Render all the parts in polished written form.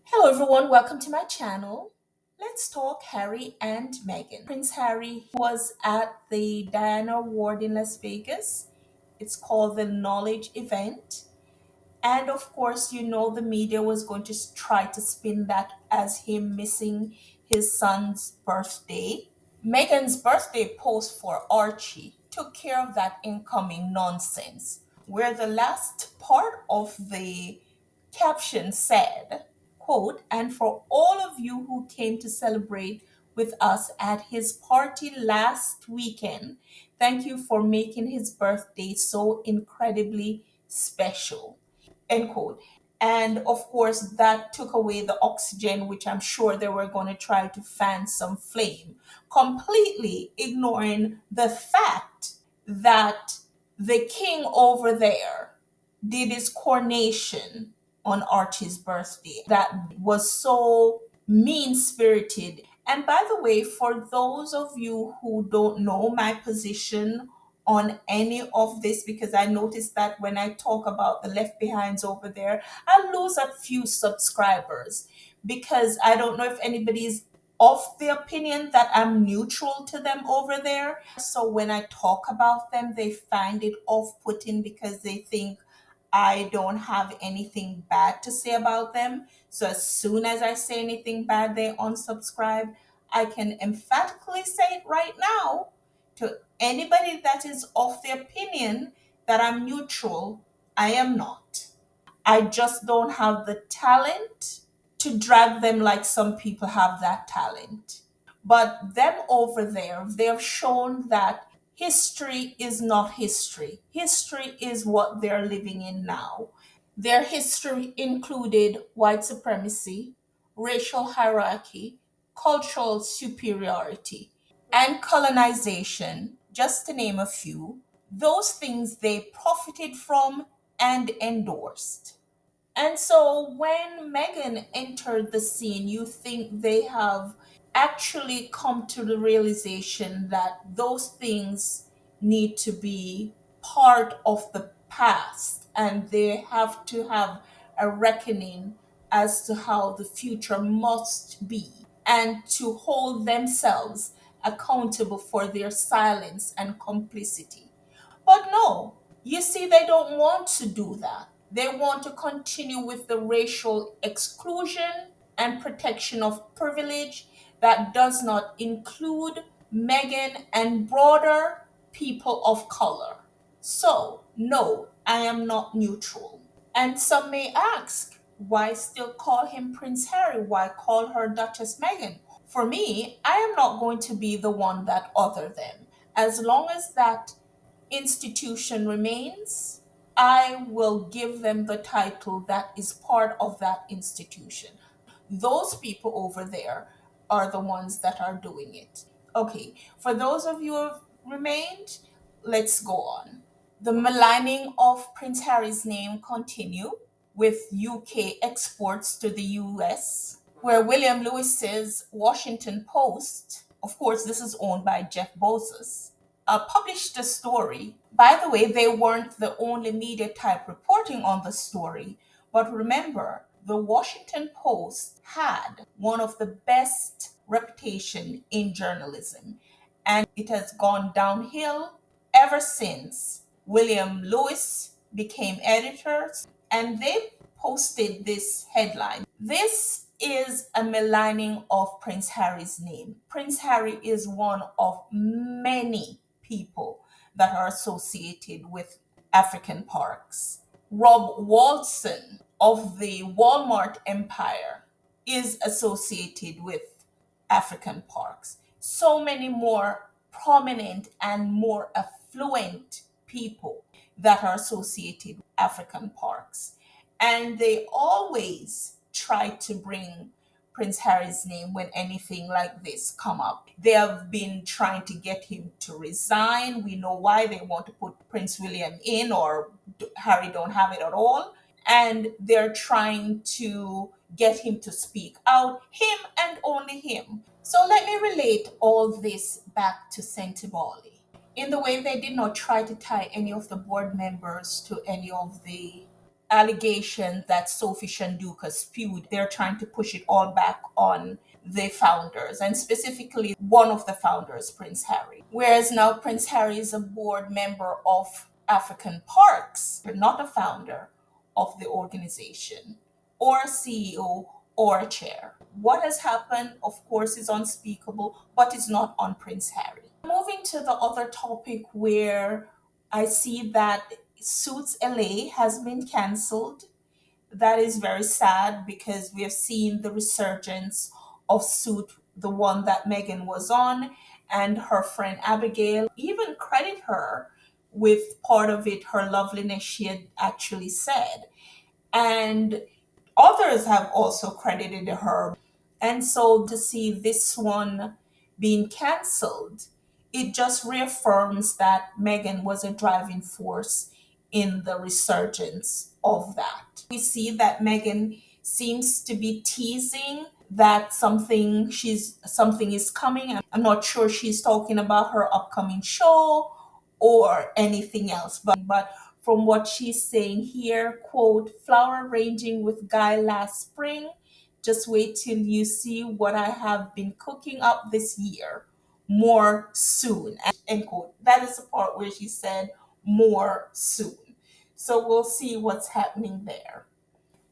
Hello, everyone. Welcome to my channel. Let's talk Harry and Meghan. Prince Harry was at the Diana Award in Las Vegas. It's called the Knowledge Event. And of course, the media was going to try to spin that as him missing his son's birthday. Meghan's birthday post for Archie took care of that incoming nonsense, where the last part of the caption said, quote, "And for all of you who came to celebrate with us at his party last weekend, thank you for making his birthday so incredibly special," end quote. And of course, that took away the oxygen, which I'm sure they were going to try to fan some flame, completely ignoring the fact that the king over there did his coronation on Archie's birthday. That was so mean spirited. And by the way, for those of you who don't know my position on any of this, because I noticed that when I talk about the left behinds over there, I lose a few subscribers because I don't know if anybody's of the opinion that I'm neutral to them over there. So when I talk about them, they find it off putting because they think I don't have anything bad to say about them. So as soon as I say anything bad, they unsubscribe. I can emphatically say it right now to anybody that is of the opinion that I'm neutral. I am not. I just don't have the talent to drag them like some people have that talent. But them over there, they've shown that history is not history. History is what they're living in now. Their history included white supremacy, racial hierarchy, cultural superiority, and colonization, just to name a few. Those things they profited from and endorsed. And so when Megan entered the scene, you think they have actually come to the realization that those things need to be part of the past and they have to have a reckoning as to how the future must be and to hold themselves accountable for their silence and complicity. But no, you see, they don't want to do that. They want to continue with the racial exclusion and protection of privilege that does not include Megan and broader people of color. So, no, I am not neutral. And some may ask, why still call him Prince Harry? Why call her Duchess Meghan? For me, I am not going to be the one that other them. As long as that institution remains, I will give them the title that is part of that institution. Those people over there are the ones that are doing it. Okay, for those of you who have remained, let's go on. The maligning of Prince Harry's name continue with UK exports to the US, where William Lewis's Washington Post, of course, this is owned by Jeff Bezos, published a story. By the way, they weren't the only media type reporting on the story, but remember, the Washington Post had one of the best reputation in journalism, and it has gone downhill ever since William Lewis became editor, and they posted this headline. This is a maligning of Prince Harry's name. Prince Harry is one of many people that are associated with African parks. Rob Walton of the Walmart empire is associated with African parks. So many more prominent and more affluent people that are associated with African parks. And they always try to bring Prince Harry's name when anything like this come up. They have been trying to get him to resign. We know why they want to put Prince William in, or Harry don't have it at all. And they're trying to get him to speak out, him and only him. So let me relate all this back to Sentibali. In the way they did not try to tie any of the board members to any of the allegation that Sophie Shanduka spewed. They're trying to push it all back on the founders, and specifically one of the founders, Prince Harry. Whereas now Prince Harry is a board member of African Parks, but not a founder of the organization, or a CEO, or a chair. What has happened, of course, is unspeakable, but it's not on Prince Harry. Moving to the other topic where I see that Suits LA has been cancelled. That is very sad because we have seen the resurgence of Suit, the one that Meghan was on, and her friend Abigail even credit her with part of it, her loveliness she had actually said. And others have also credited her. And so to see this one being cancelled, it just reaffirms that Meghan was a driving force in the resurgence of that. We see that Meghan seems to be teasing that something is coming. I'm not sure she's talking about her upcoming show or anything else, but from what she's saying here, quote, flower ranging with Guy last spring. Just wait till you see what I have been cooking up this year. More soon. End quote. That is the part where she said more soon. So we'll see what's happening there.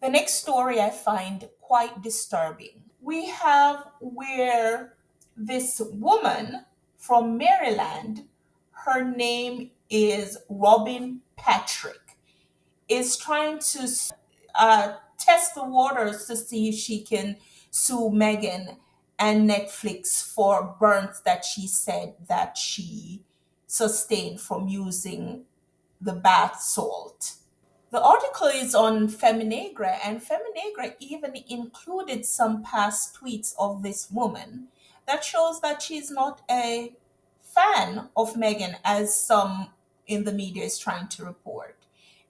The next story I find quite disturbing. We have where this woman from Maryland, her name is Robin Patrick, is trying to test the waters to see if she can sue Meghan and Netflix for burns that she said that she sustained from using the bath salt. The article is on Feminegra, and Feminegra even included some past tweets of this woman that shows that she's not a fan of Meghan, as some in the media is trying to report.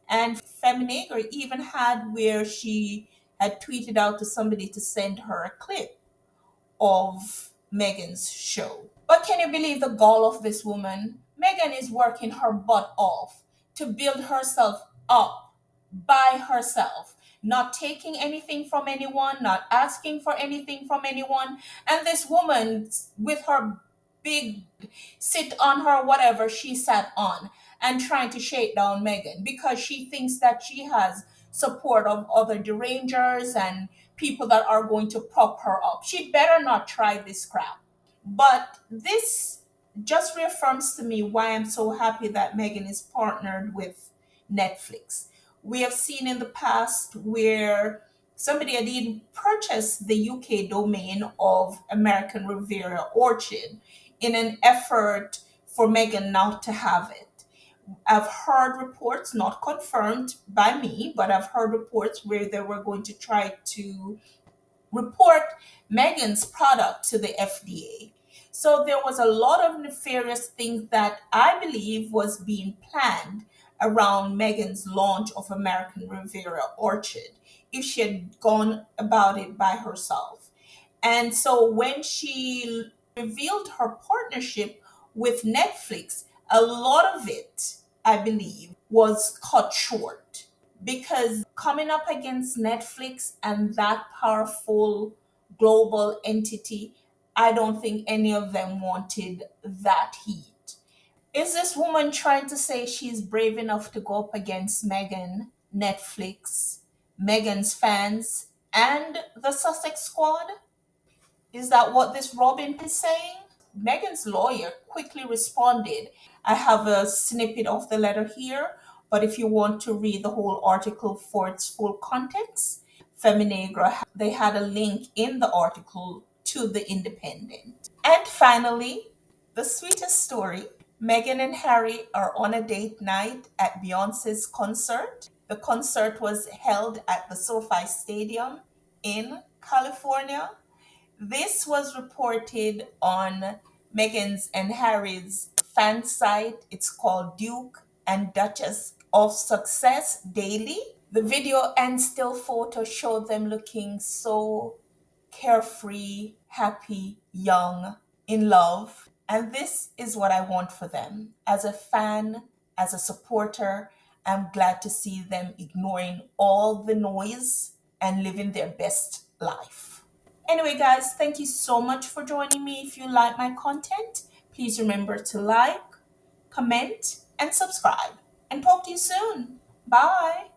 And Feminegra even had where she had tweeted out to somebody to send her a clip of Meghan's show. But can you believe the gall of this woman? Meghan is working her butt off to build herself up by herself, not taking anything from anyone, not asking for anything from anyone. And this woman, with her big sit on her whatever she sat on, and trying to shake down Meghan because she thinks that she has support of other derangers and people that are going to prop her up. She better not try this crap. But this just reaffirms to me why I'm so happy that Meghan is partnered with Netflix. We have seen in the past where somebody had even purchased the UK domain of American Riviera Orchid in an effort for Meghan not to have it. I've heard reports, not confirmed by me, but I've heard reports where they were going to try to report Meghan's product to the FDA. So there was a lot of nefarious things that I believe was being planned around Meghan's launch of American Riviera Orchid if she had gone about it by herself. And so when she revealed her partnership with Netflix, a lot of it, I believe, was cut short because coming up against Netflix and that powerful global entity, I don't think any of them wanted that heat. Is this woman trying to say she's brave enough to go up against Meghan, Netflix, Meghan's fans, and the Sussex Squad? Is that what this Robin is saying? Meghan's lawyer quickly responded. I have a snippet of the letter here, but if you want to read the whole article for its full context, Feminegra, they had a link in the article to the Independent. And finally, the sweetest story. Meghan and Harry are on a date night at Beyonce's concert. The concert was held at the SoFi Stadium in California. This was reported on Meghan's and Harry's fan site. It's called Duke and Duchess of Success Daily. The video and still photos show them looking so carefree, happy, young, in love. And this is what I want for them. As a fan, as a supporter, I'm glad to see them ignoring all the noise and living their best life. Anyway, guys, thank you so much for joining me. If you like my content, please remember to like, comment, and subscribe. And talk to you soon. Bye.